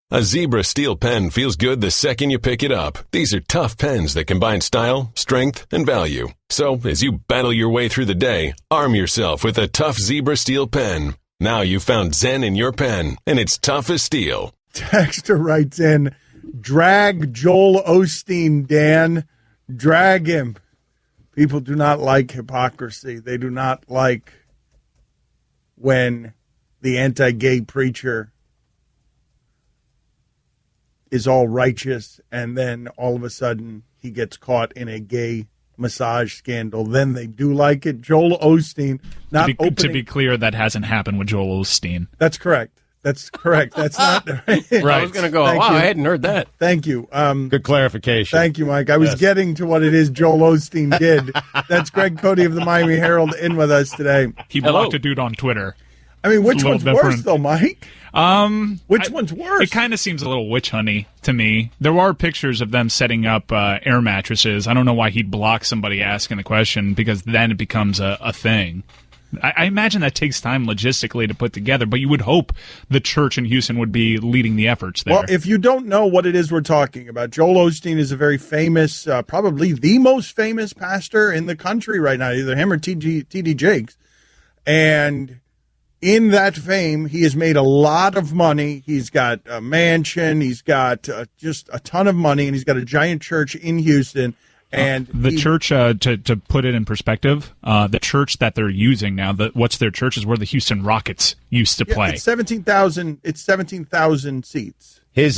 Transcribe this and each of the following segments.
A Zebra steel pen feels good the second you pick it up. These are tough pens that combine style, strength, and value. So, as you battle your way through the day, arm yourself with a tough Zebra steel pen. Now you've found Zen in your pen, and it's tough as steel. Texter writes in, drag Joel Osteen, Dan. Drag him. People do not like hypocrisy. They do not like when the anti-gay preacher is all righteous, and then all of a sudden he gets caught in a gay massage scandal. Then they do like it. Joel Osteen, to be clear, that hasn't happened with Joel Osteen. That's correct. That's not right. I was going to go, I hadn't heard that. Thank you. Good clarification. Thank you, Mike. I was getting to what it is Joel Osteen did. That's Greg Cote of the Miami Herald in with us today. He blocked a dude on Twitter. I mean, which one's worse, though, Mike? Which one's worse? It kind of seems a little witch hunty to me. There are pictures of them setting up air mattresses. I don't know why he'd block somebody asking the question, because then it becomes a thing. I imagine that takes time logistically to put together, but you would hope the church in Houston would be leading the efforts there. Well, if you don't know what it is we're talking about, Joel Osteen is a very famous, probably the most famous pastor in the country right now, either him or T.D. Jakes. And in that fame, he has made a lot of money. He's got a mansion. He's got just a ton of money, and he's got a giant church in Houston. And the church, to put it in perspective, the church that they're using now, what's their church, is where the Houston Rockets used to play. It's 17,000. It's 17,000 seats. His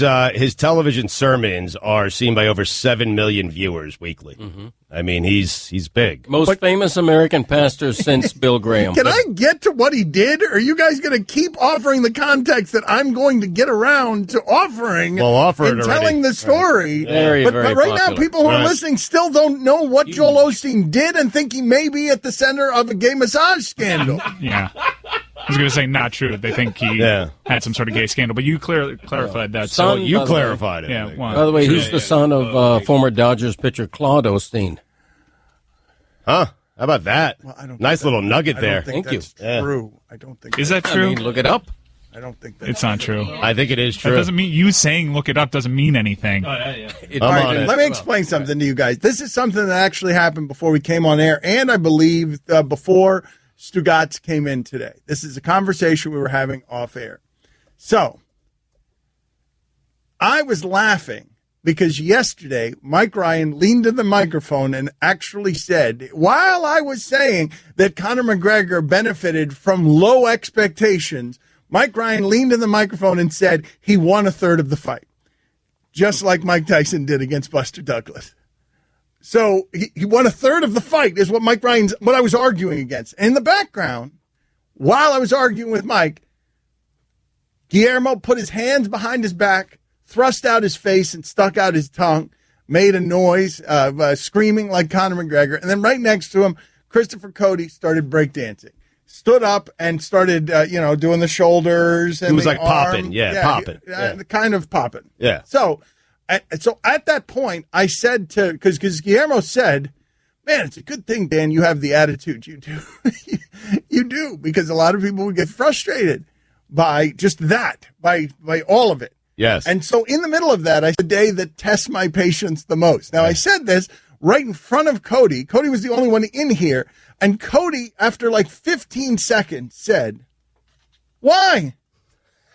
television sermons are seen by over 7 million viewers weekly. Mm-hmm. I mean, he's big. Most famous American pastor since Bill Graham. Can I get to what he did, or are you guys going to keep offering the context that I'm going to get around to offering? Well, offer it and already. Telling the story. Very, but very right popular. now, people who are listening still don't know what Joel Osteen did and think he may be at the center of a gay massage scandal. Yeah. I was going to say not true. They think he had some sort of gay scandal, but you clarified that. Son, so you clarified it. Yeah. Well, by the way, he's the son of former Dodgers pitcher Claude Osteen. Huh? How about that? Well, I don't nice little nugget there. Thank you. True. I don't think. Is that true? I mean, look it up. I don't think that's it's not true. I think it is true. That doesn't mean you saying look it up doesn't mean anything. All right, let me explain something to you guys. This is something that actually happened before we came on air, and I believe before Stugotz came in today. This is a conversation we were having off air. So I was laughing because yesterday Mike Ryan leaned to the microphone and actually said, while I was saying that Conor McGregor benefited from low expectations, Mike Ryan leaned to the microphone and said he won a third of the fight, just like Mike Tyson did against Buster Douglas. So he won a third of the fight is what what I was arguing against. And in the background, while I was arguing with Mike, Guillermo put his hands behind his back, thrust out his face and stuck out his tongue, made a noise, screaming like Conor McGregor. And then right next to him, Christopher Cote started breakdancing. Stood up and started, doing the shoulders. And it was the like arm. popping. Yeah, popping. Kind of popping. Yeah. So at that point, I said because Guillermo said, man, it's a good thing, Dan, you have the attitude you do. You do, because a lot of people would get frustrated by just that, by all of it. Yes. And so in the middle of that, I said, the day that tests my patience the most. Now, I said this right in front of Cote. Cote was the only one in here. And Cote, after like 15 seconds, said, why?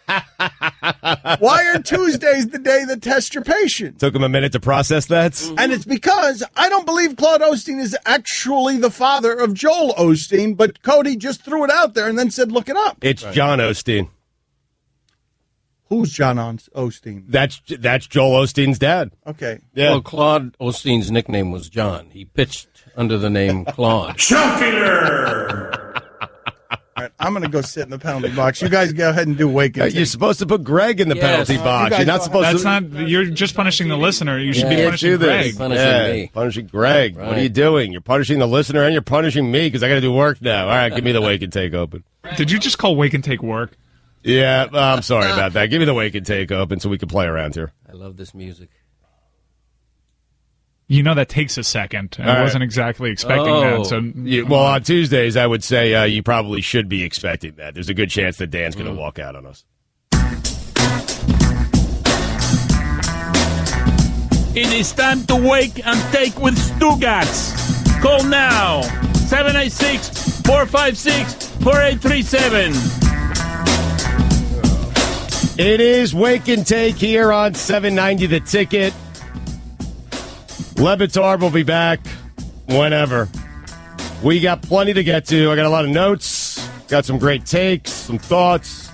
Why are Tuesdays the day that tests your patience? Took him a minute to process that. And it's because I don't believe Claude Osteen is actually the father of Joel Osteen, but Cote just threw it out there and then said, look it up. It's John Osteen. Who's John Osteen? That's Joel Osteen's dad. Okay. Yeah. Well, Claude Osteen's nickname was John. He pitched under the name Claude. Jocular! All right, I'm going to go sit in the penalty box. You guys go ahead and do wake and You're supposed to put Greg in the penalty box. You You're not supposed That's to. not. You're just punishing the listener. You should be Can't punishing do this. Greg. Punishing me. Punishing Greg. Right. What are you doing? You're punishing the listener and you're punishing me because I got to do work now. All right, give me the wake and take open. Did you just call wake and take work? Yeah, I'm sorry about that. Give me the wake and take open so we can play around here. I love this music. You know that takes a second. I wasn't exactly expecting that. So, well, on Tuesdays, I would say you probably should be expecting that. There's a good chance that Dan's going to walk out on us. It is time to wake and take with Stugotz. Call now. 796-456-4837. It is Wake and Take here on 790 The Ticket. Batard will be back whenever. We got plenty to get to. I got a lot of notes, got some great takes, some thoughts.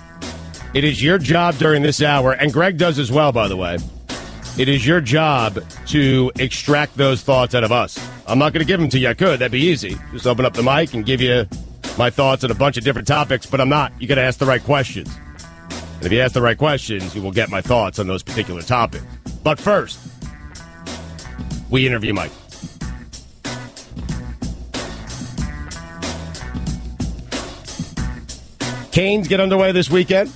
It is your job during this hour, and Greg does as well, by the way. It is your job to extract those thoughts out of us. I'm not going to give them to you. I could. That'd be easy. Just open up the mic and give you my thoughts on a bunch of different topics, but I'm not. You got to ask the right questions. And if you ask the right questions, you will get my thoughts on those particular topics. But first, we interview Mike. Canes get underway this weekend.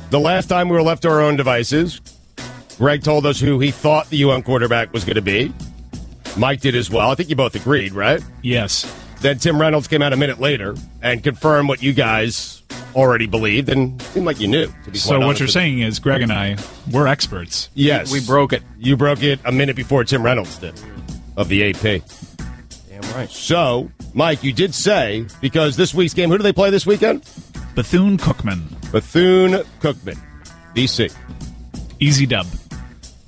The last time we were left to our own devices, Greg told us who he thought the UM quarterback was going to be. Mike did as well. I think you both agreed, right? Yes. Then Tim Reynolds came out a minute later and confirmed what you guys already believed, and it seemed like you knew. To be So what you're saying is Greg and I, we're experts. Yes. We broke it. You broke it a minute before Tim Reynolds did of the AP. Damn right. So, Mike, you did say, because this week's game, who do they play this weekend? Bethune-Cookman. Bethune-Cookman, DC. Easy dub.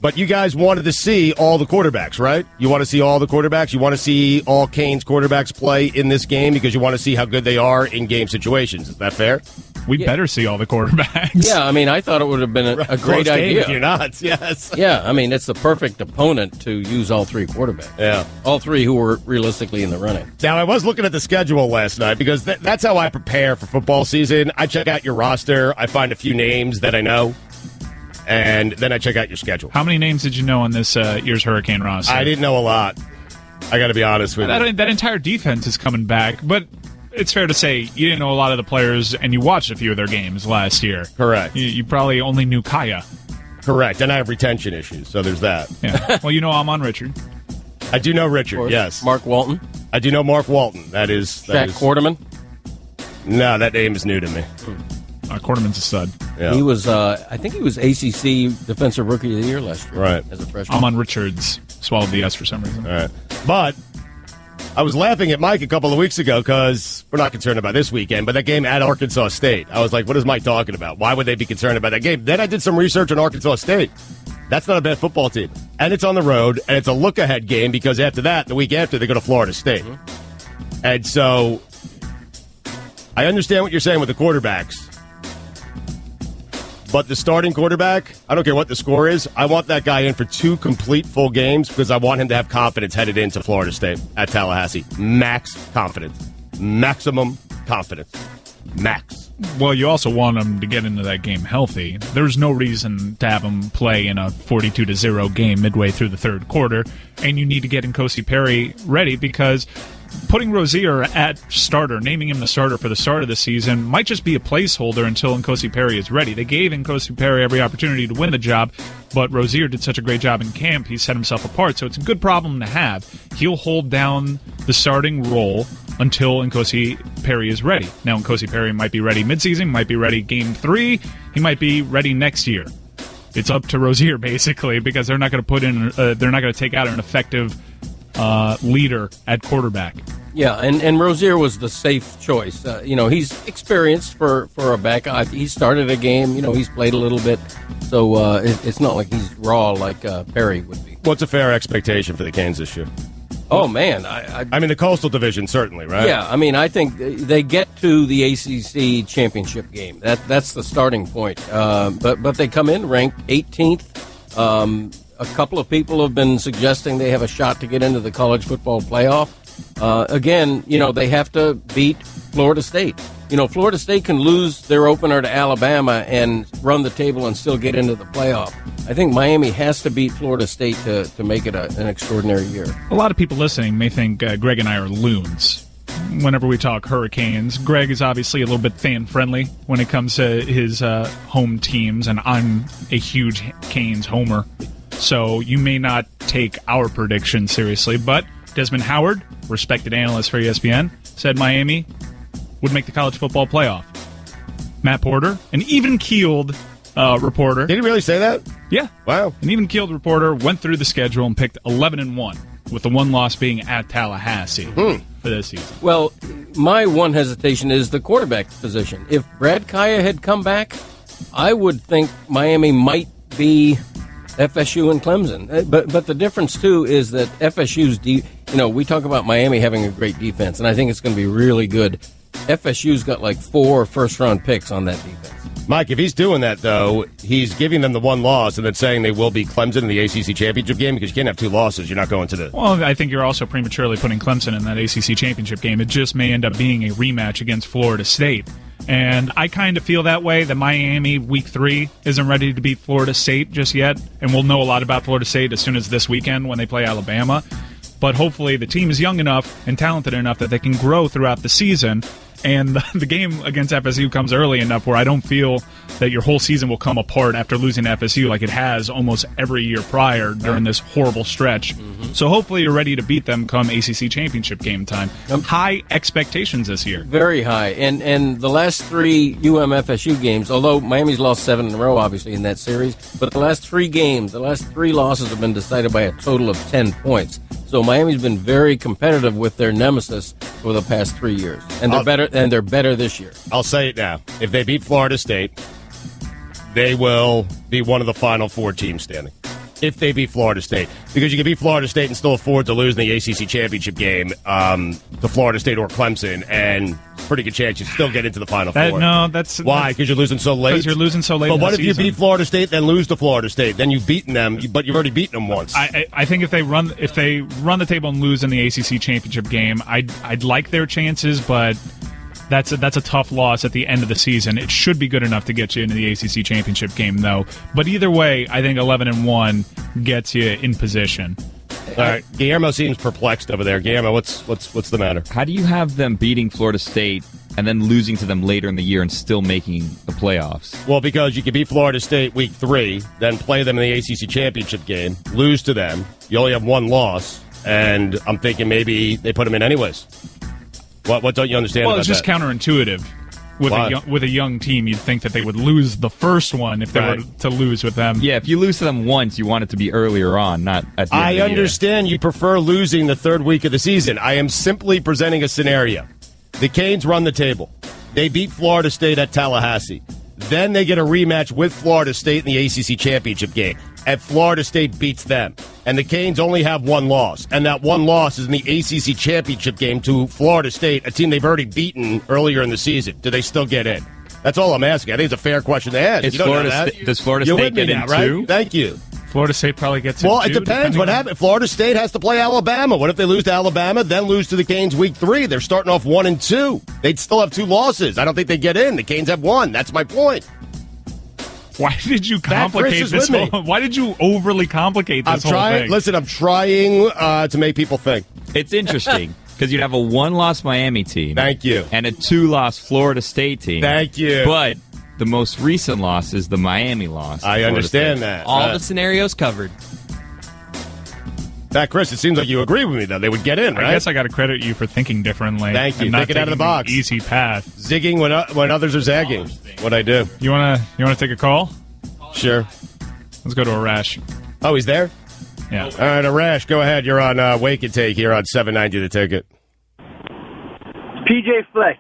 But you guys wanted to see all the quarterbacks, right? You want to see all the quarterbacks? You want to see all Canes quarterbacks play in this game because you want to see how good they are in game situations. Is that fair? We better see all the quarterbacks. Yeah, I mean, I thought it would have been a great idea. If you're not, yes. Yeah, I mean, it's the perfect opponent to use all three quarterbacks. Yeah. All three who were realistically in the running. Now, I was looking at the schedule last night because that's how I prepare for football season. I check out your roster. I find a few names that I know. And then I check out your schedule. How many names did you know on this year's Hurricane roster? I didn't know a lot. I got to be honest with you. That entire defense is coming back, but it's fair to say you didn't know a lot of the players, and you watched a few of their games last year. Correct. You probably only knew Kaya. Correct, and I have retention issues, so there's that. Yeah. Well, you know I'm on Richard. I do know Richard, yes. Mark Walton. I do know Mark Walton. That is... Shaq Quarterman. No, that name is new to me. Quarterman's a stud. Yeah. He was, I think he was ACC Defensive Rookie of the Year last year. Right. As a freshman. I'm on Richard's. Swallowed the S for some reason. All right. But I was laughing at Mike a couple of weeks ago because we're not concerned about this weekend, but that game at Arkansas State. I was like, what is Mike talking about? Why would they be concerned about that game? Then I did some research on Arkansas State. That's not a bad football team. And it's on the road, and it's a look-ahead game because after that, the week after, they go to Florida State. Mm-hmm. And so I understand what you're saying with the quarterbacks. But the starting quarterback, I don't care what the score is, I want that guy in for 2 complete full games because I want him to have confidence headed into Florida State at Tallahassee. Max confidence. Maximum confidence. Max. Well, you also want him to get into that game healthy. There's no reason to have him play in a 42-0 game midway through the third quarter, and you need to get N'Kosi Perry ready because putting Rozier at starter, naming him the starter for the start of the season, might just be a placeholder until N'Kosi Perry is ready. They gave N'Kosi Perry every opportunity to win the job, but Rozier did such a great job in camp, he set himself apart, so it's a good problem to have. He'll hold down the starting role until N'Kosi Perry is ready. Now, N'Kosi Perry might be ready midseason, might be ready game 3, he might be ready next year. It's up to Rozier, basically, because they're not going to take out an effective leader at quarterback. Yeah, and Rozier was the safe choice. He's experienced for a back. He started a game. He's played a little bit, so it's not like he's raw like Perry would be. What's a fair expectation for the Canes this year? Oh man, I mean the Coastal Division certainly, right? Yeah, I mean I think they get to the ACC championship game. That's the starting point. But they come in ranked 18th. A couple of people have been suggesting they have a shot to get into the college football playoff. Again, they have to beat Florida State. Florida State can lose their opener to Alabama and run the table and still get into the playoff. I think Miami has to beat Florida State to make it an extraordinary year. A lot of people listening may think Greg and I are loons whenever we talk Hurricanes. Greg is obviously a little bit fan-friendly when it comes to his home teams, and I'm a huge Canes homer. So you may not take our prediction seriously, but Desmond Howard, respected analyst for ESPN, said Miami would make the college football playoff. Matt Porter, an even-keeled reporter. Did he really say that? Yeah. Wow. An even-keeled reporter went through the schedule and picked 11-1, with the one loss being at Tallahassee for this season. Well, my one hesitation is the quarterback position. If Brad Kaya had come back, I would think Miami might be FSU and Clemson. But the difference, too, is that FSU's, we talk about Miami having a great defense, and I think it's going to be really good. FSU's got like 4 first-round picks on that defense. Mike, if he's doing that, though, he's giving them the one loss and then saying they will be Clemson in the ACC championship game because you can't have 2 losses. You're not going to the... Well, I think you're also prematurely putting Clemson in that ACC championship game. It just may end up being a rematch against Florida State. And I kind of feel that way, that Miami Week 3 isn't ready to beat Florida State just yet. And we'll know a lot about Florida State as soon as this weekend when they play Alabama. But hopefully the team is young enough and talented enough that they can grow throughout the season. And the game against FSU comes early enough where I don't feel that your whole season will come apart after losing to FSU like it has almost every year prior during this horrible stretch. So hopefully you're ready to beat them come ACC championship game time. High expectations this year. Very high. And the last 3 UM-FSU games, although Miami's lost 7 in a row, obviously, in that series, but the last 3 games, the last 3 losses have been decided by a total of 10 points. So Miami's been very competitive with their nemesis for the past 3 years, and they're better this year. I'll say it now: if they beat Florida State, they will be one of the Final 4 teams standing. If they beat Florida State, because you can beat Florida State and still afford to lose in the ACC championship game to Florida State or Clemson, and pretty good chance you still get into the Final 4. No, that's why? Because you're losing so late. Because you're losing so late. But what if season. you beat Florida State, then lose to Florida State? Then you've beaten them, but you've already beaten them once. I think if they run the table and lose in the ACC championship game, I'd like their chances, but that's a tough loss at the end of the season. It should be good enough to get you into the ACC championship game, though. But either way, I think 11-1 gets you in position. All right, Guillermo seems perplexed over there. Guillermo, what's the matter? How do you have them beating Florida State and then losing to them later in the year and still making the playoffs? Well, because you can beat Florida State Week 3, then play them in the ACC championship game, lose to them. You only have 1 loss, and I'm thinking maybe they put them in anyways. What don't you understand well, about it's just that? counterintuitive. With a young team, you'd think that they would lose the first one if they were to lose with them. Yeah, if you lose to them once, you want it to be earlier on, not at the end of the year. I understand you prefer losing the 3rd week of the season. I am simply presenting a scenario. The Canes run the table. They beat Florida State at Tallahassee. Then they get a rematch with Florida State in the ACC championship game. And Florida State beats them. And the Canes only have 1 loss. And that 1 loss is in the ACC championship game to Florida State, a team they've already beaten earlier in the season. Do they still get in? That's all I'm asking. I think it's a fair question to ask. Does Florida State get in too? Thank you. Florida State probably gets in Well, too, it depends what happens. Florida State has to play Alabama. What if they lose to Alabama, then lose to the Canes Week 3? They're starting off 1-2. They'd still have 2 losses. I don't think they get in. The Canes have 1. That's my point. Why did you complicate this whole? Why did you overly complicate this whole thing? Listen, I'm trying to make people think. It's interesting because you'd have a 1-loss Miami team. Thank you. And a 2-loss Florida State team. Thank you. But the most recent loss is the Miami loss. I understand that. All the scenarios covered. That, Chris, it seems like you agree with me, though. They would get in, right? I guess I got to credit you for thinking differently. Thank you. And not Think it out of the box. Easy path. Zigging when others are zagging. What I do. You wanna take a call? Sure. Let's go to Arash. Oh, he's there? Yeah. All right, Arash, go ahead. You're on Wake and Take here on 790 The Ticket. PJ Fleck.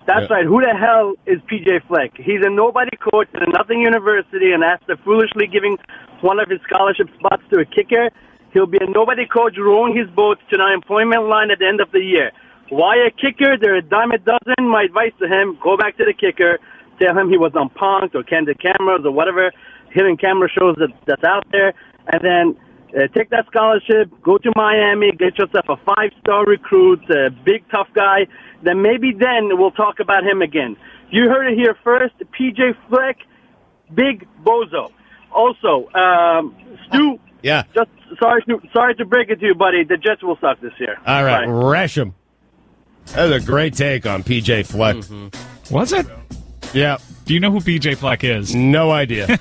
That's right. Who the hell is PJ Fleck? He's a nobody coach at a nothing university, and after foolishly giving one of his scholarship spots to a kicker, he'll be a nobody coach rowing his boat to an unemployment line at the end of the year. Why a kicker? They're a dime a dozen. My advice to him, go back to the kicker, tell him he was on Punk'd or Candid Cameras or whatever hidden camera shows that's out there, and then take that scholarship, go to Miami, get yourself a 5-star recruit, a big tough guy. Then maybe then we'll talk about him again. You heard it here first. PJ Fleck, big bozo. Also, Stu. Yeah. Just sorry to break it to you, buddy. The Jets will suck this year. All right, Bye. Resham. That was a great take on PJ Fleck. Mm-hmm. Was it? Yeah. Do you know who PJ Fleck is? No idea.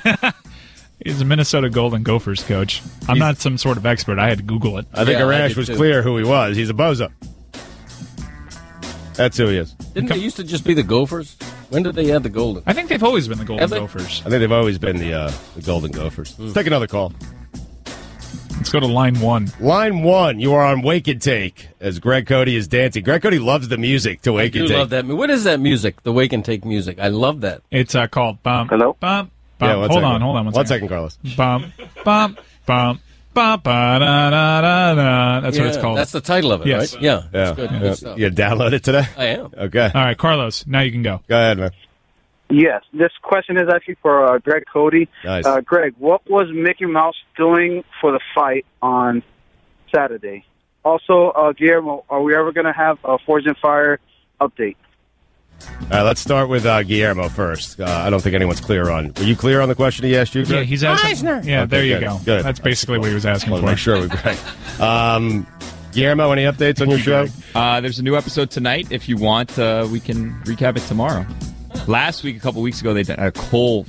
He's a Minnesota Golden Gophers coach. I'm not some sort of expert. I had to Google it. I think Arash was clear who he was. He's a bozo. That's who he is. Didn't they used to just be the Gophers? When did they add the Golden? I think they've always been the Golden Have they? Gophers. I think they've always been the Golden Gophers. Let's take another call. Let's go to line 1. Line 1, you are on Wake and Take as Greg Cote is dancing. Greg Cote loves the music to Wake and Take. I love that. What is that music? The Wake and Take music. I love that. It's called Bump. Hello? Bump. Yeah, Bump. Hold on. One second, Carlos. Bump. Bump. Bump. Bump. Ba-da-da-da-da. That's what it's called. That's the title of it, Yes. right? Yeah. Yeah. It's good stuff. You download it today? I am. Okay. All right, Carlos. Now you can go. Go ahead, man. Yes, this question is actually for Greg Cote. Nice. Greg, what was Mickey Mouse doing for the fight on Saturday? Also, Guillermo, are we ever going to have a Forged in Fire update? All right, let's start with Guillermo first. I don't think anyone's clear on. Were you clear on the question he asked you, Greg? Yeah, he's asking. Eisner. Yeah, there you good, go. good. That's basically what he was asking Want to for. make sure we're Greg. Guillermo, any updates on your show? There's a new episode tonight. If you want, we can recap it tomorrow. Last week, a couple weeks ago, they did a coal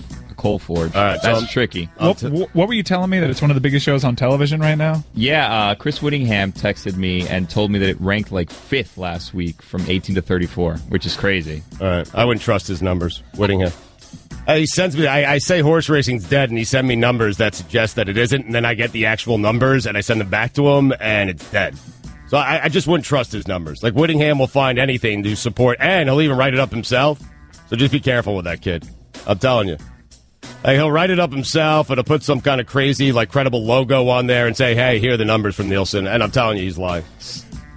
forge. All right, That's so tricky. What were you telling me, that it's one of the biggest shows on television right now? Yeah, Chris Whittingham texted me and told me that it ranked like 5th last week from 18 to 34, which is crazy. All right, I wouldn't trust his numbers. Whittingham. He sends me. I say horse racing's dead, and he sent me numbers that suggest that it isn't, and then I get the actual numbers and I send them back to him, and it's dead. So I just wouldn't trust his numbers. Like Whittingham will find anything to support, and he'll even write it up himself. So just be careful with that kid. I'm telling you. Like, he'll write it up himself, and he'll put some kind of crazy, like, credible logo on there and say, hey, here are the numbers from Nielsen. And I'm telling you, he's lying.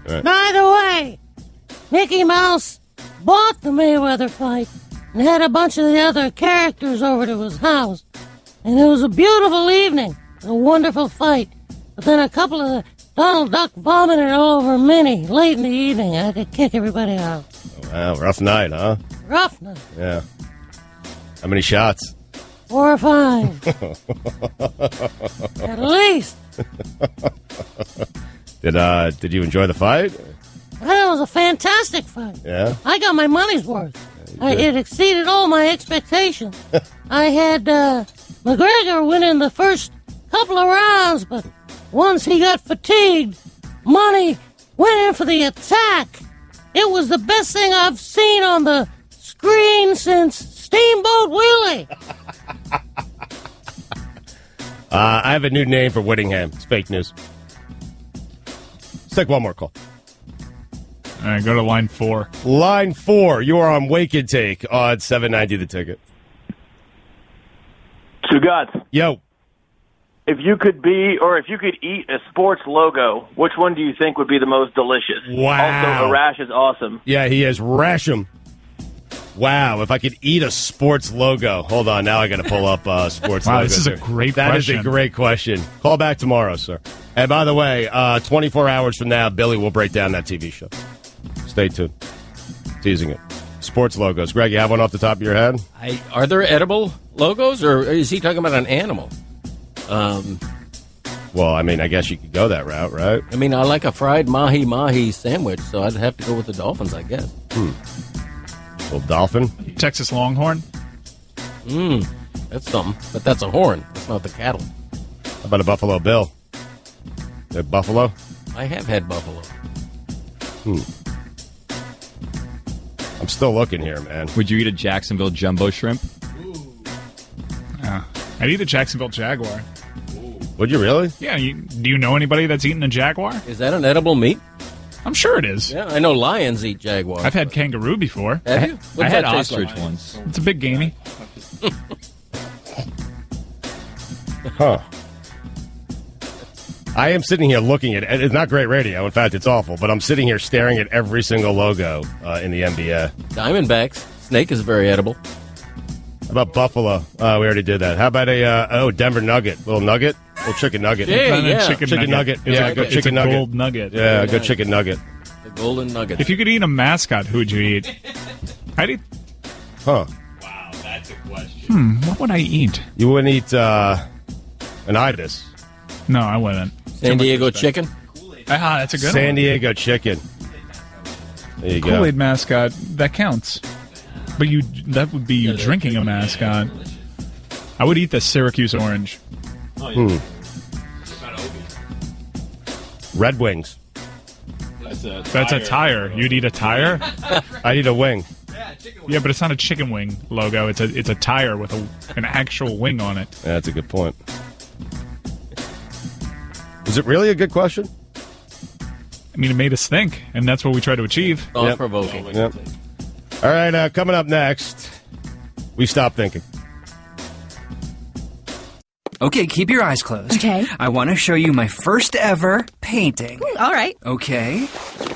Right. By the way, Mickey Mouse bought the Mayweather fight and had a bunch of the other characters over to his house. And it was a beautiful evening, a wonderful fight. But then a couple of the Donald Duck vomited all over Minnie late in the evening. I had to kick everybody out. Wow, rough night, huh? Rough night. Yeah. How many shots? 4 or 5. At least. Did you enjoy the fight? That was a fantastic fight. Yeah? I got my money's worth. It exceeded all my expectations. I had McGregor winning the first couple of rounds, but once he got fatigued, Money went in for the attack. It was the best thing I've seen on the screen since Steamboat Willie. I have a new name for Whittingham. It's fake news. Let's take one more call. All right, go to line 4. Line 4, you are on Wake and Take on $7.90 the ticket. Stugotz, Yo. if you could eat a sports logo, which one do you think would be the most delicious? Wow. Also, a rash is awesome. Yeah, he is Rasham. Wow, if I could eat a sports logo. Hold on, now I got to pull up sports Wow, logo. this is a great That question. is a great question. Call back tomorrow, sir. And by the way, 24 hours from now, Billy will break down that TV show. Stay tuned. Teasing it. Sports logos. Greg, you have one off the top of your head? Are there edible logos, or is he talking about an animal? Well, I mean, I guess you could go that route, right? I mean, I like a fried mahi-mahi sandwich, so I'd have to go with the Dolphins, I guess. Little dolphin. Texas Longhorn. That's something, but that's a horn. That's not the cattle. How about a Buffalo Bill? The Buffalo? I have had buffalo. I'm still looking here, man. Would you eat a Jacksonville jumbo shrimp? I'd eat a Jacksonville Jaguar. Would you really? Yeah, do you know anybody that's eaten a Jaguar? Is that an edible meat? I'm sure it is. Yeah, I know lions eat jaguars. I've had kangaroo before. Have you? I What's had that taste ostrich like? once. It's a bit gamey. Huh. I am sitting here looking at it. It's not great radio. In fact, it's awful. But I'm sitting here staring at every single logo in the NBA. Diamondbacks. Snake is very edible. How about Buffalo? We already did that. How about a Denver Nugget? Little chicken nugget. Yeah. Chicken nugget. It's Yeah, a, good it's chicken a nugget. gold nugget. Yeah, Very good nice. chicken nugget. The golden nugget. If you could eat a mascot, who would you eat? I'd eat. Huh. Wow, that's a question. What would I eat? You wouldn't eat an ibis. No, I wouldn't. San Diego chicken. That's a good San one. Diego chicken. There you go. Kool-Aid mascot, that counts. But that would be you drinking a mascot. I would eat the Syracuse orange. Red Wings. That's a tire. You'd eat a tire? I'd eat a wing. Yeah, but it's not a chicken wing logo. It's a tire with an actual wing on it. Yeah, that's a good point. Is it really a good question? I mean, it made us think, and that's what we try to achieve. Thought-provoking. Yep. All right, coming up next, we stop thinking. Okay, keep your eyes closed. Okay. I want to show you my first ever painting. All right. Okay.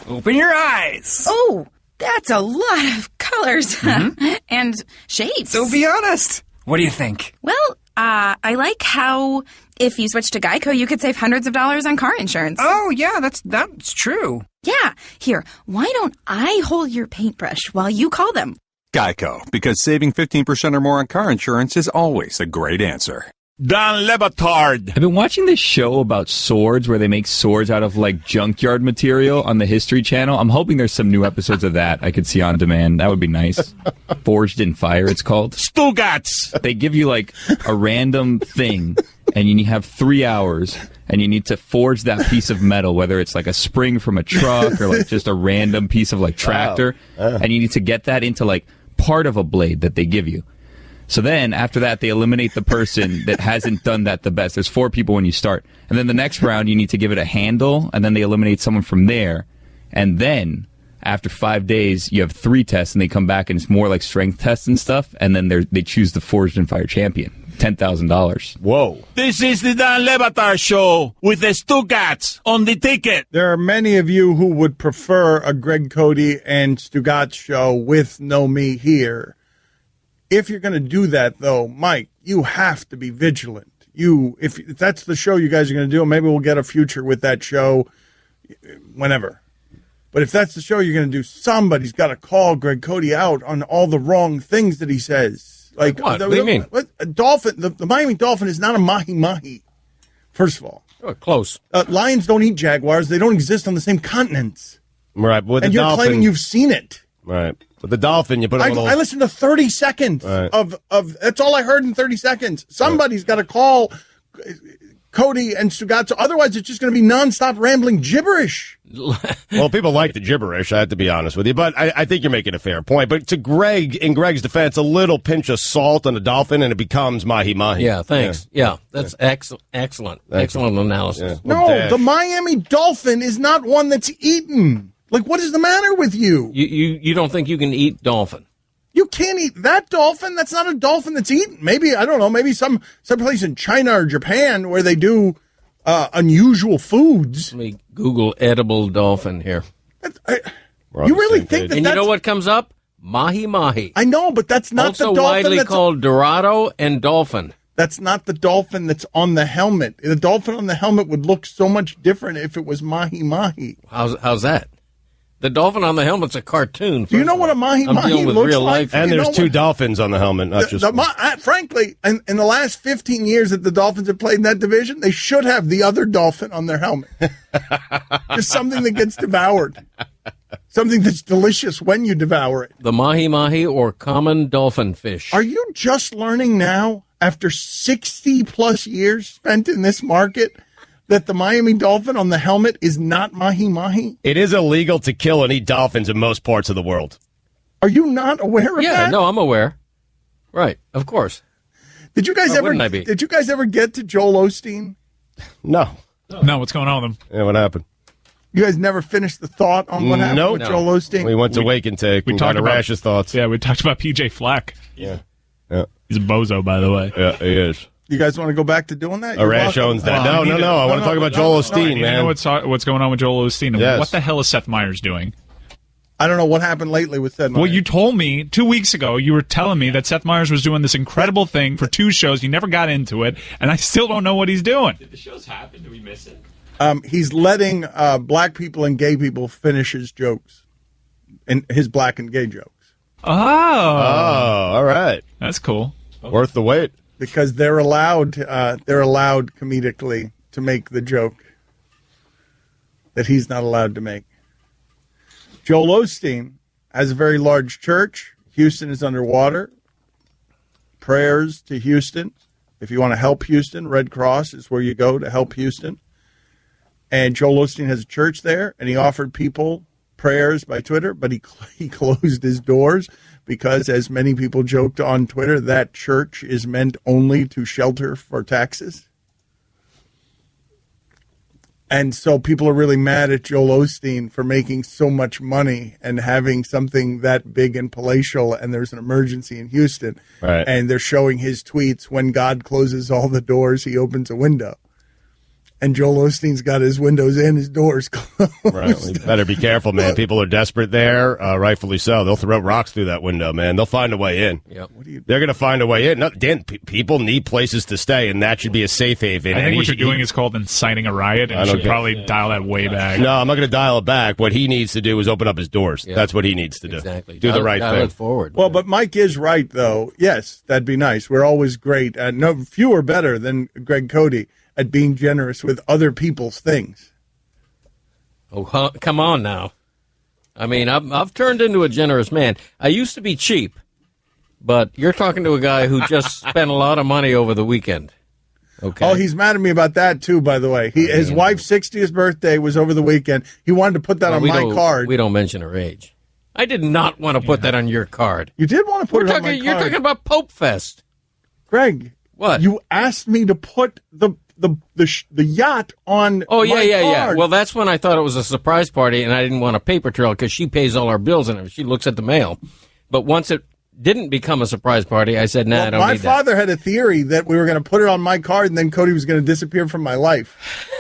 Open your eyes. Oh, that's a lot of colors and shapes. So be honest. What do you think? Well, I like how if you switch to Geico, you could save hundreds of dollars on car insurance. Oh, yeah, that's true. Yeah. Here, why don't I hold your paintbrush while you call them? Geico, because saving 15% or more on car insurance is always a great answer. Don Batard. I've been watching this show about swords where they make swords out of like junkyard material on the History Channel. I'm hoping there's some new episodes of that I could see on demand. That would be nice. Forged in Fire, it's called. Stugotz. They give you like a random thing, and you have 3 hours, and you need to forge that piece of metal, whether it's like a spring from a truck or like just a random piece of like tractor, and you need to get that into like part of a blade that they give you. So then, after that, they eliminate the person that hasn't done that the best. There's 4 people when you start. And then the next round, you need to give it a handle, and then they eliminate someone from there. And then, after 5 days, you have 3 tests, and they come back, and it's more like strength tests and stuff. And then they choose the Forged in Fire champion. $10,000. Whoa. This is the Don Batard Show with the Stugotz on the ticket. There are many of you who would prefer a Greg Cote and Stugotz show with no me here. If you're going to do that, though, Mike, you have to be vigilant. If that's the show you guys are going to do, maybe we'll get a future with that show whenever. But if that's the show you're going to do, somebody's got to call Greg Cote out on all the wrong things that he says. Like what? What do you mean? A dolphin, the Miami dolphin is not a mahi-mahi, first of all. Oh, close. Lions don't eat jaguars. They don't exist on the same continents. Right, but with and the you're dolphin, claiming you've seen it. Right. With the dolphin, you put a little... I listened to 30 seconds of that's all I heard in 30 seconds. Somebody's got to call Cote and Stugotz. Otherwise, it's just going to be nonstop rambling gibberish. Well, people like the gibberish, I have to be honest with you. But I think you're making a fair point. But to Greg, in Greg's defense, a little pinch of salt on a dolphin, and it becomes mahi-mahi. Yeah, thanks. Yeah, that's excellent analysis. Yeah. No, the Miami dolphin is not one that's eaten. Like, what is the matter with you? You don't think you can eat dolphin? You can't eat that dolphin. That's not a dolphin that's eaten. Maybe, I don't know, maybe some place in China or Japan where they do unusual foods. Let me Google edible dolphin here. You really think that And you know what comes up? Mahi-mahi. I know, but that's not also the dolphin widely that's called Dorado and dolphin. That's not the dolphin that's on the helmet. The dolphin on the helmet would look so much different if it was mahi-mahi. How's that? The dolphin on the helmet's a cartoon. Do you know what a mahi-mahi looks real like? Life. And there's 2 dolphins on the helmet, not just one. Frankly, in the last 15 years that the Dolphins have played in that division, they should have the other dolphin on their helmet. Just something that gets devoured. Something that's delicious when you devour it. The mahi-mahi or common dolphin fish. Are you just learning now, after 60-plus years spent in this market, that the Miami dolphin on the helmet is not mahi-mahi? It is illegal to kill and eat dolphins in most parts of the world. Are you not aware of that? Yeah, no, I'm aware. Right, of course. Did you guys ever get to Joel Osteen? No. No, what's going on with him? Yeah, what happened? You guys never finished the thought on what happened with Joel Osteen? We went to Wake and Take. We talked about Rash's thoughts. Yeah, we talked about PJ Fleck. Yeah. He's a bozo, by the way. Yeah, he is. You guys want to go back to doing that? Rash owns that. No. I want to talk about Joel Osteen, man. You know what's going on with Joel Osteen? Yes. What the hell is Seth Meyers doing? I don't know what happened lately with Seth Meyers. Well, you told me 2 weeks ago, you were telling me that Seth Meyers was doing this incredible thing for 2 shows. You never got into it, and I still don't know what he's doing. Did the shows happen? Did we miss it? He's letting black people and gay people finish his jokes, and his black and gay jokes. Oh, all right. That's cool. Worth the wait. Because they're allowed comedically to make the joke that he's not allowed to make. Joel Osteen has a very large church. Houston is underwater. Prayers to Houston. If you want to help Houston, Red Cross is where you go to help Houston. And Joel Osteen has a church there, and he offered people prayers by Twitter, but he closed his doors because, as many people joked on Twitter, that church is meant only to shelter for taxes. And so people are really mad at Joel Osteen for making so much money and having something that big and palatial, and there's an emergency in Houston. Right. And they're showing his tweets. When God closes all the doors, he opens a window. And Joel Osteen's got his windows and his doors closed. Right. Well, you better be careful, man. People are desperate there, rightfully so. They'll throw rocks through that window, man. They'll find a way in. Yep. They're going to find a way in. No, Dan, people need places to stay, and that should be a safe haven. I think what you're doing is called inciting a riot, and you should probably dial that way back. No, I'm not going to dial it back. What he needs to do is open up his doors. Yeah. That's what he needs to do. Exactly. Do the right dial thing. it forward. Well, but Mike is right, though. Yes, that'd be nice. We're always great. No, few are better than Greg Cote at being generous with other people's things. Oh, come on now. I mean, I've turned into a generous man. I used to be cheap, but you're talking to a guy who just spent a lot of money over the weekend. Okay. Oh, he's mad at me about that, too, by the way. His wife's 60th birthday was over the weekend. He wanted to put that on my card. We don't mention her age. I did not want to put that on your card. You did want to put it on my card. You're talking about Pope Fest. Greg. What? You asked me to put the yacht on my card. Well, that's when I thought it was a surprise party, and I didn't want a paper trail because she pays all our bills and she looks at the mail. But once it didn't become a surprise party, I said, I don't need that. My father had a theory that we were going to put it on my card, and then Cody was going to disappear from my life.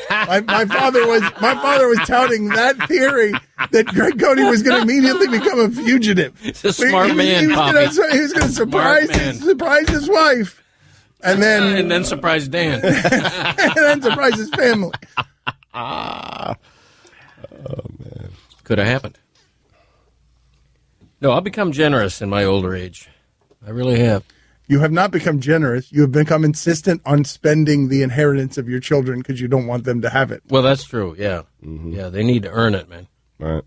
my father was touting that theory that Greg Cody was going to immediately become a fugitive. He's a smart man, Poppy. He was going to surprise his wife. And then surprise Dan. And then surprise his family. Oh, man. Could have happened. No, I'll become generous in my older age. I really have. You have not become generous. You have become insistent on spending the inheritance of your children because you don't want them to have it. Well, that's true, yeah. Mm-hmm. Yeah, they need to earn it, man. Right.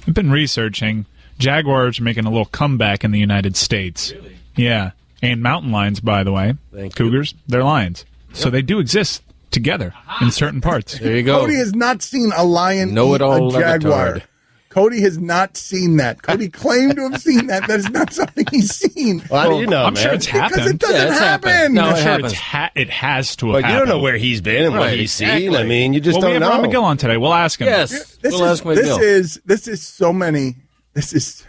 I've been researching. Jaguars are making a little comeback in the United States. Really? Yeah. And mountain lions, by the way. Cougars, they're lions. Yep. So they do exist together in certain parts. There you go. Cody has not seen a lion eat a jaguar. Cody has not seen that. Cody claimed to have seen that. That is not something he's seen. Well, how do you know, I'm sure it's happened. Because it doesn't happen. No, I'm sure it has to have happened. You don't know where he's been and what he's seen. I mean, you just don't know. We have Ron McGill on today. We'll ask him. Yes, we'll ask McGill. This is so many. This is.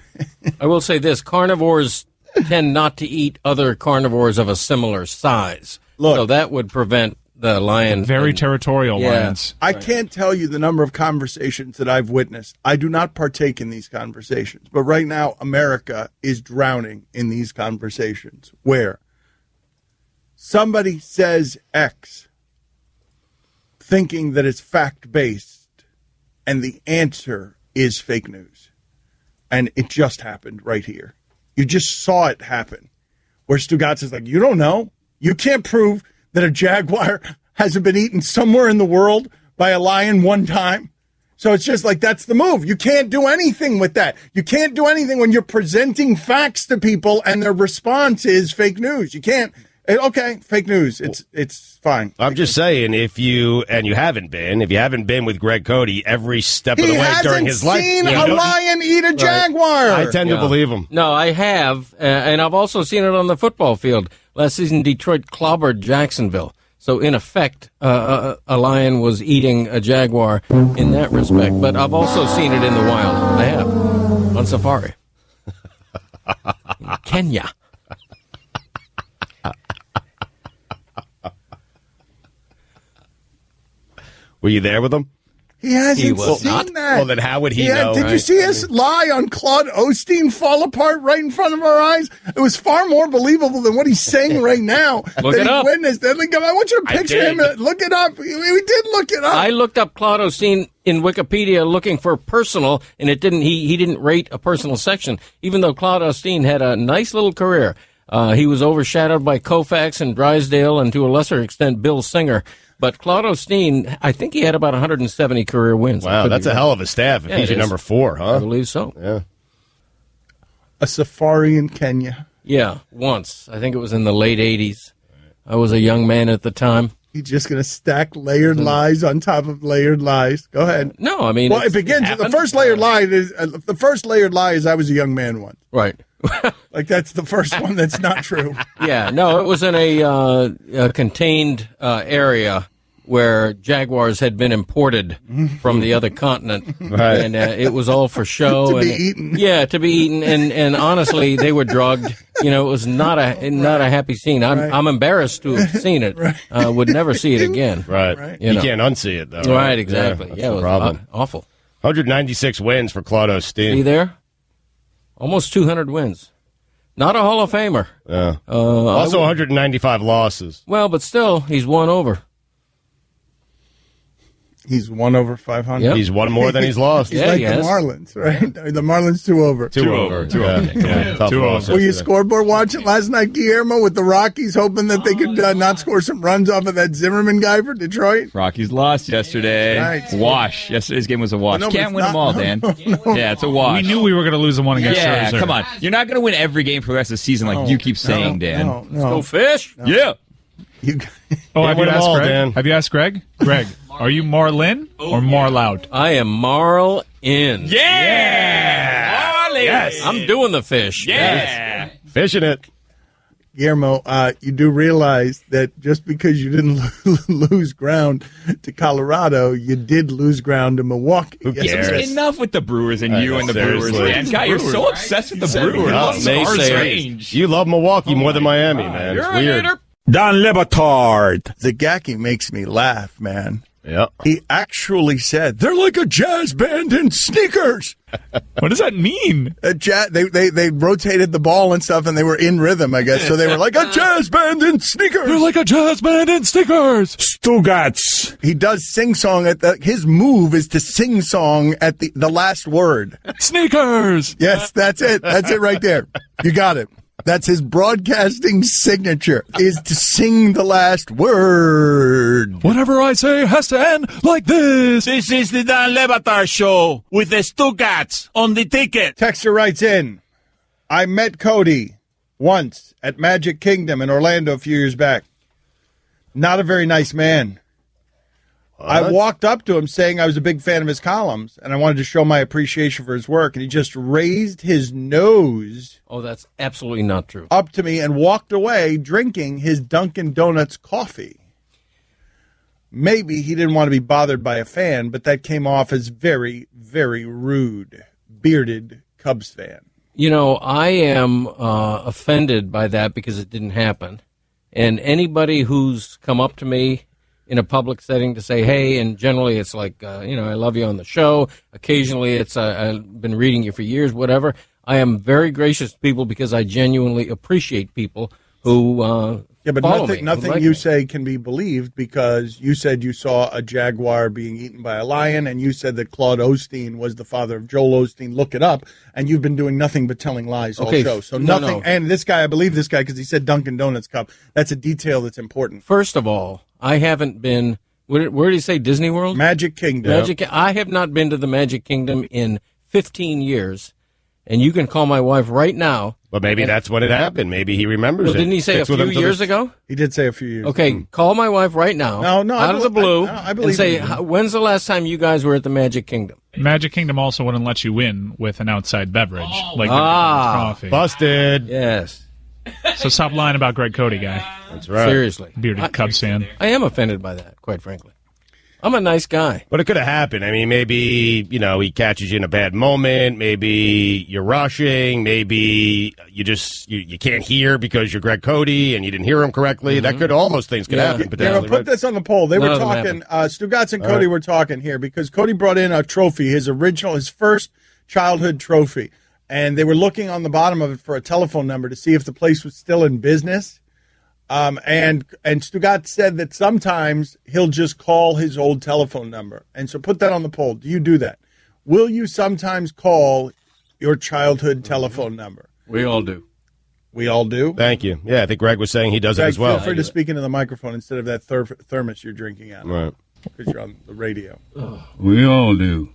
I will say this: carnivores tend not to eat other carnivores of a similar size. Look, so that would prevent the lion. Very territorial lions. I can't tell you the number of conversations that I've witnessed. I do not partake in these conversations. But right now, America is drowning in these conversations where somebody says X thinking that it's fact-based, and the answer is fake news. And it just happened right here. You just saw it happen. Where Stugotz is like, you don't know. You can't prove that a jaguar hasn't been eaten somewhere in the world by a lion one time. So it's just like, that's the move. You can't do anything with that. You can't do anything when you're presenting facts to people and their response is fake news. You can't. Okay, fake news. It's fine. I'm just saying, if you haven't been with Greg Cote every step of the way during his life, he hasn't seen a lion eat a jaguar. I tend to believe him. No, I have, and I've also seen it on the football field. Last season, Detroit clobbered Jacksonville. So, in effect, a lion was eating a jaguar in that respect. But I've also seen it in the wild. I have. On safari. In Kenya. Were you there with him? He hasn't seen that. Well, then how would he know? Did you see us lie on Claude Osteen fall apart right in front of our eyes? It was far more believable than what he's saying right now. Look it up. Witnessed. I want you to picture him. Look it up. We did look it up. I looked up Claude Osteen in Wikipedia looking for personal, and it didn't. He didn't rate a personal section, even though Claude Osteen had a nice little career. He was overshadowed by Koufax and Drysdale, and to a lesser extent, Bill Singer. But Claude Osteen, I think he had about 170 career wins. Wow, that's a hell of a staff if he's your number 4, huh? I believe so. Yeah. A safari in Kenya. Yeah, once. I think it was in the late 80s. I was a young man at the time. He's just going to stack layered lies on top of layered lies. Go ahead. No, I mean, well, it begins. The first layered lie is I was a young man once. Right. Like that's the first one that's not true. Yeah, no, it was in a contained area where jaguars had been imported from the other continent, Right. and it was all for show. To be and eaten. Yeah, to be eaten, and honestly, they were drugged. You know, it was not a happy scene. I'm embarrassed to have seen it. Would never see it again. Right. You know. Can't unsee it, though. Right, exactly. That's Yeah, the it was problem. awful. 196 wins for Claude Osteen. See there? Almost 200 wins. Not a Hall of Famer. Yeah. Also 195 losses. Well, but still, he's won over. He's won over 500. Yep. He's won more than he's lost. He's Yeah, like he the has. Marlins, right? The Marlins two over. Two over. Yeah. Tough Two loss Were you yesterday. scoreboard watching last night, Guillermo, with the Rockies, hoping that they could not score some runs off of that Zimmerman guy for Detroit? Rockies lost yesterday. Right. Wash. Yesterday's game was a wash. No, but Can't it's win them not- all, no, Dan. no. Yeah, it's a wash. We knew we were going to lose the one against Yeah, Scherzer. come on. You're not going to win every game for the rest of the season like you keep saying, Dan. No. Go fish. Yeah. You, Oh, have win you them asked all, Greg? Dan. Have you asked Greg? Greg, are you Marlin or Marloud? I am Marl in. Yeah. Yes. I'm doing the fish. Yeah. Fishing it. Guillermo, you do realize that just because you didn't lose ground to Colorado, you did lose ground to Milwaukee. Who cares? yesterday. Enough with the Brewers and you and the Brewers, seriously. man. God, you're so obsessed with the Brewers. Yeah. It's Naysayers. strange. You love Milwaukee more than Miami, man. It's weird. Don Lebatard. Zagacki makes me laugh, man. Yeah. He actually said, they're like a jazz band in sneakers. What does that mean? They rotated the ball and stuff, and they were in rhythm, I guess. So they were like a jazz band in sneakers. They're like a jazz band in stickers. Stugotz. He does sing song his move is to sing song at the last word. Sneakers. Yes, that's it. That's it right there. You got it. That's his broadcasting signature, is to sing the last word. Whatever I say has to end like this. This is the Don Lebatard Show with the Stugotz on the ticket. Texter writes in, I met Cote once at Magic Kingdom in Orlando a few years back. Not a very nice man. I walked up to him saying I was a big fan of his columns, and I wanted to show my appreciation for his work, and he just raised his nose Oh, that's absolutely not true. up to me and walked away drinking his Dunkin' Donuts coffee. Maybe he didn't want to be bothered by a fan, but that came off as very, very rude. Bearded Cubs fan. You know, I am offended by that because it didn't happen. And anybody who's come up to me in a public setting to say, hey, and generally it's like, I love you on the show. Occasionally it's, I've been reading you for years, whatever. I am very gracious to people because I genuinely appreciate people who Yeah, but follow me, nothing who like you me. say can be believed because you said you saw a jaguar being eaten by a lion, and you said that Claude Osteen was the father of Joel Osteen. Look it up, and you've been doing nothing but telling lies all Okay, show. So no, nothing. no. And this guy, I believe this guy because he said Dunkin' Donuts cup. That's a detail that's important. First of all, I haven't been, where did he say, Disney World? Magic Kingdom. I have not been to the Magic Kingdom in 15 years, and you can call my wife right now. But maybe that's when it happened. Maybe he remembers Well, it. didn't he say a Sticks with few him till years this- ago? He did say a few years. Okay, call my wife right now. No, out of the blue, I and believe say, you. when's the last time you guys were at the Magic Kingdom? Magic Kingdom also wouldn't let you in with an outside beverage like coffee. Busted. Yes. So stop lying about Greg Cote, guy. That's right. Seriously. Bearded Cubs fan. I am offended by that, quite frankly. I'm a nice guy. But it could have happened. I mean, maybe, he catches you in a bad moment. Maybe you're rushing. Maybe you can't hear because you're Greg Cote and you didn't hear him correctly. That could, all those things could happen Yeah, potentially. put this on the poll. They None were of them talking. Stugotz and All Cote right. were talking here because Cote brought in a trophy, his first childhood trophy, and they were looking on the bottom of it for a telephone number to see if the place was still in business. And Stugotz said that sometimes he'll just call his old telephone number, and so put that on the poll. Do you do that? Will you sometimes call your childhood telephone number? We all do. We all do. Thank you. Yeah, I think Greg was saying he does it Greg, as well. feel free to speak into the microphone instead of that thermos you're drinking out of. Right. Because you're on the radio. We all do.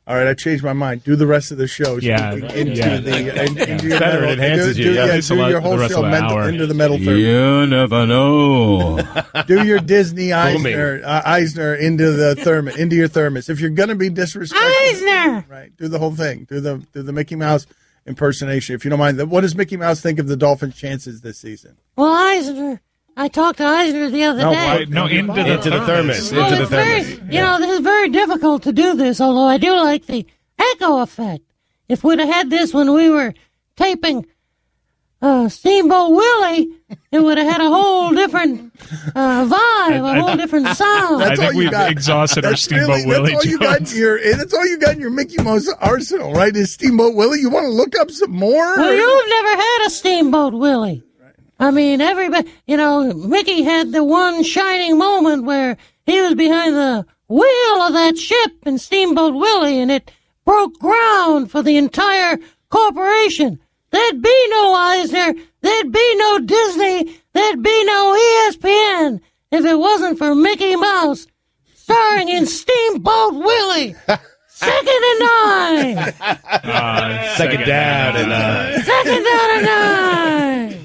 All right, I changed my mind. Do the rest of the show. Yeah, into your better. metal. It enhances you. Do your whole show into the metal thermos. You never know. Do your Disney Eisner into the thermos, into your thermos. If you're gonna be disrespectful, Eisner. right? Do the whole thing. Do the Mickey Mouse impersonation, if you don't mind. What does Mickey Mouse think of the Dolphins' chances this season? Well, Eisner, I talked to Eisner the other day. Into the thermos. Well, Into the thermos. This is very difficult to do this, although I do like the echo effect. If we'd have had this when we were taping Steamboat Willie, it would have had a whole different vibe, a whole different sound. I think we've exhausted our Steamboat Willie. That's all you got in your Mickey Mouse arsenal, right? Is Steamboat Willie? You want to look up some more? Well, you've never had a Steamboat Willie. I mean, everybody, Mickey had the one shining moment where he was behind the wheel of that ship in Steamboat Willie, and it broke ground for the entire corporation. There'd be no Eisner, there'd be no Disney, there'd be no ESPN if it wasn't for Mickey Mouse starring in Steamboat Willie. Second and 9. Second down and 9. Second down and 9.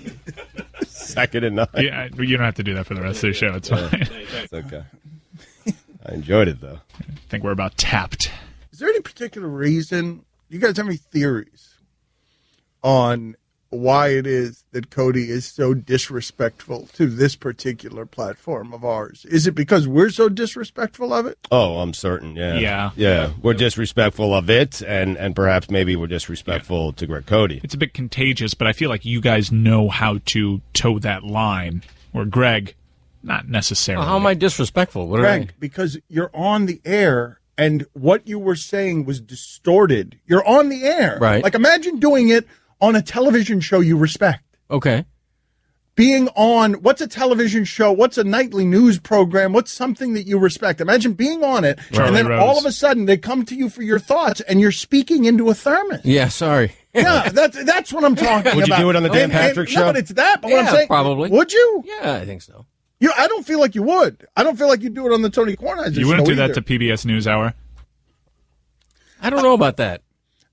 Second and 9. Yeah, you don't have to do that for the rest of the show. It's fine. It's okay. I enjoyed it, though. I think we're about tapped. Is there any particular reason? You guys have any theories on why it is that Cote is so disrespectful to this particular platform of ours? Is it because we're so disrespectful of it? Oh, I'm certain, yeah. Yeah, we're disrespectful of it, and perhaps maybe we're disrespectful to Greg Cote. It's a bit contagious, but I feel like you guys know how to toe that line, where Greg, not necessarily. Well, how am I disrespectful? What Greg, because you're on the air, and what you were saying was distorted. You're on the air. Right. Like, imagine doing it on a television show you respect. Okay. Being on, what's a television show? What's a nightly news program? What's something that you respect? Imagine being on it, and then all of a sudden they come to you for your thoughts, and you're speaking into a thermos. Yeah, sorry. Yeah, that's what I'm talking about. Would you do it on the Dan Patrick show? No, but it's that. But what I'm saying, probably. Would you? Yeah, I think so. I don't feel like you would. I don't feel like you'd do it on the Tony Kornheiser show. You wouldn't do that either. to PBS NewsHour? I don't know about that.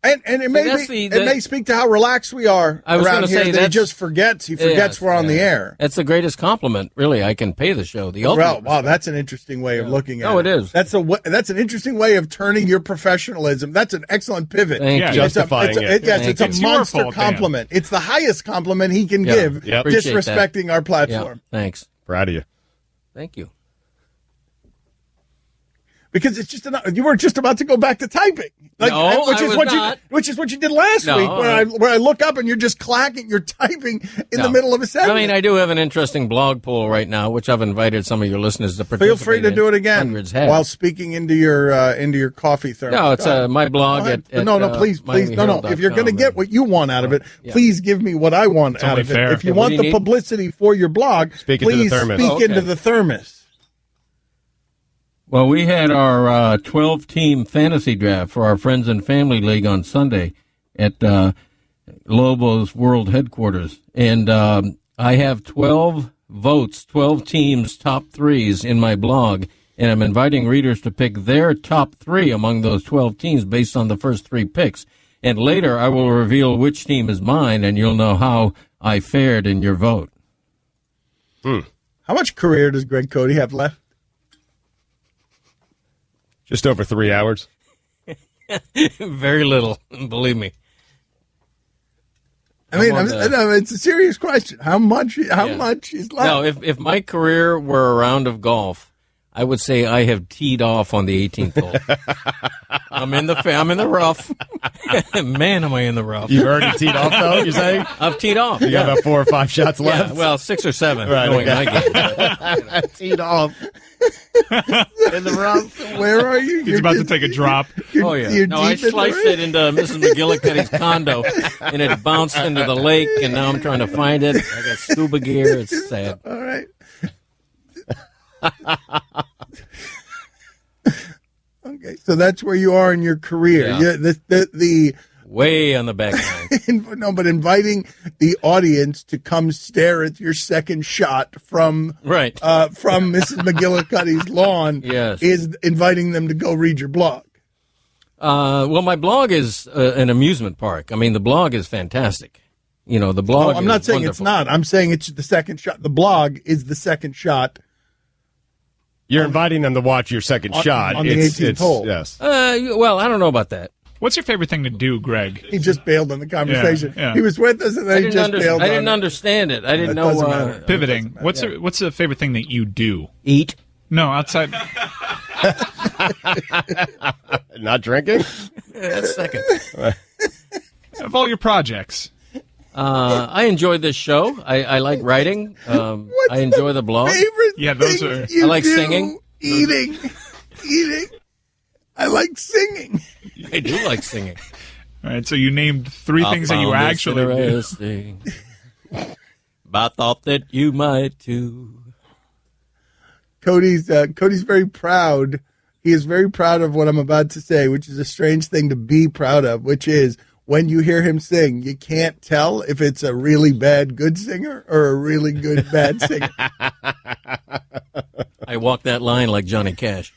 And it may speak to how relaxed we are around here. That he just forgets. He forgets we're on the air. That's the greatest compliment, really. I can pay the show. The ultimate. Wow, that's an interesting way of looking at it. Oh, it is. That's an interesting way of turning your professionalism. That's an excellent pivot. Thank you. Justifying it. It's a monster compliment. It's the highest compliment he can give, disrespecting our platform. Yeah, thanks. Proud of you. Thank you. Because it's just you were just about to go back to typing, which is what you did last week, where I look up and you're just clacking, you're typing in the middle of a segment. I mean, I do have an interesting blog poll right now, which I've invited some of your listeners to participate. Feel free to do it again while speaking into your coffee thermos. No, it's my blog please. If you're going to get what you want out of it, please give me what I want out of it. If you want the publicity for your blog, please speak into the thermos. Well, we had our 12-team fantasy draft for our Friends and Family League on Sunday at Lobo's World Headquarters. And I have 12 votes, 12 teams' top threes in my blog, and I'm inviting readers to pick their top three among those 12 teams based on the first three picks. And later I will reveal which team is mine, and you'll know how I fared in your vote. How much career does Greg Cote have left? Just over 3 hours. Very little, believe me. I mean, it's a serious question. How much is left? No, if my career were a round of golf, I would say I have teed off on the 18th hole. I'm in the rough. Man, am I in the rough. You've already teed off, though, you're saying? I've teed off. You got about 4 or 5 shots left? Yeah, well, 6 or 7. Right, knowing my game. Teed off. In the rough. Where are you? He's about to take a drop. Oh, yeah. No, I sliced it into Mrs. McGillicuddy's condo, and it bounced into the lake, and now I'm trying to find it. I got scuba gear. It's sad. All right. Okay, so that's where you are in your career. Yeah. The way on the back line. No, but inviting the audience to come stare at your second shot from Mrs. McGillicuddy's lawn is inviting them to go read your blog. Well, my blog is an amusement park. I mean, the blog is fantastic. You know, the blog. No, I'm not saying wonderful. it's not. I'm saying it's the second shot. The blog is the second shot. You're inviting them to watch your second shot. On the 18th hole. Yes. Well, I don't know about that. What's your favorite thing to do, Greg? He just bailed on the conversation. Yeah. He was with us, and then he just bailed on I didn't it. understand it. I didn't That know. doesn't matter. Pivoting. What's the favorite thing that you do? Eat. No, outside. Not drinking? That's second. Of all your projects. I enjoy this show. I like writing. I enjoy the blog. Favorite those thing are. you I like do? singing. Eating. I like singing. I do like singing. All right, so you named three things that you actually do. Interesting. I thought that you might too. Cody's very proud. He is very proud of what I'm about to say, which is a strange thing to be proud of, which is when you hear him sing, you can't tell if it's a really bad good singer or a really good bad singer. I walk that line like Johnny Cash.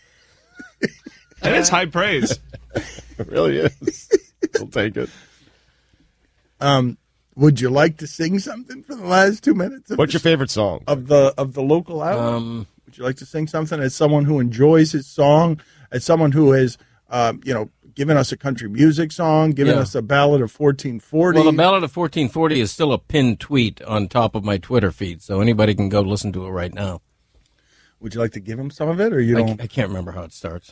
That is high praise. It really is. We'll take it. Would you like to sing something for the last 2 minutes? What's your favorite song? Of the local hour? Would you like to sing something as someone who enjoys his song, as someone who has, given us a country music song, given us a ballad of 1440? Well, the ballad of 1440 is still a pinned tweet on top of my Twitter feed, so anybody can go listen to it right now. Would you like to give him some of it, or you don't? I can't remember how it starts.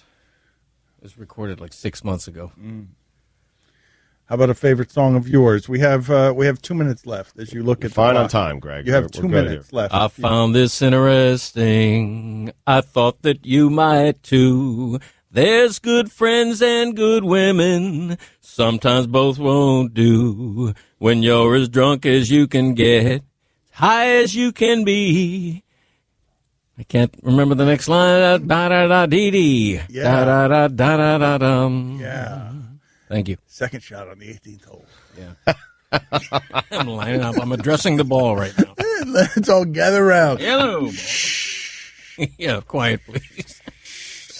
It was recorded like 6 months ago. How about a favorite song of yours? We have 2 minutes left as you look at Fine the on clock. time, Greg. You have We're 2 good minutes here. left. I found this interesting. I thought that you might too. There's good friends and good women. Sometimes both won't do. When you're as drunk as you can get, high as you can be. I can't remember the next line. Da-da-da-dee-dee. Yeah. Da-da-da-da-da-da-dum. Yeah. Thank you. Second shot on the 18th hole. Yeah. I'm lining up. I'm addressing the ball right now. Let's all gather around. Hello. Yeah, quiet, please.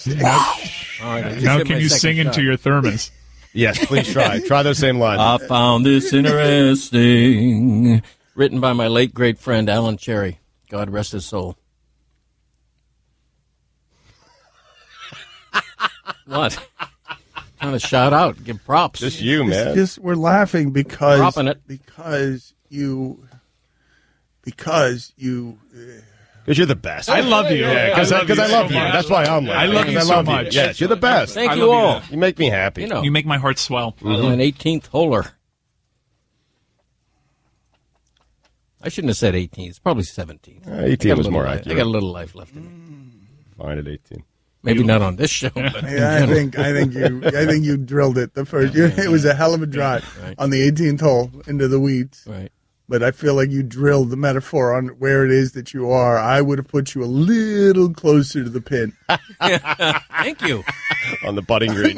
All right, I just Now hit can my you second sing into shot. your thermos? Yes, please try. Try those same lines. I found this interesting. Written by my late great friend Alan Cherry. God rest his soul. What? Trying to shout out, give props. Just you, man. Just we're laughing because Dropping it. because you Because you're the best. I love you. Yeah, because I love you. much. That's why I'm laughing. I love you so much. Yes, you're the best. Thank I you love all. you. You make me happy. You know, You make my heart swell. I'm an 18th holer. I shouldn't have said 18th. It's probably 17th. 18 was more accurate. I got a little life left in me. Fine at 18. Maybe not on this show, but in Yeah, general. I think you drilled it the first. It was a hell of a drive Right. on the 18th hole into the weeds. Right. But I feel like you drilled the metaphor on where it is that you are. I would have put you a little closer to the pin. Thank you. On the putting green.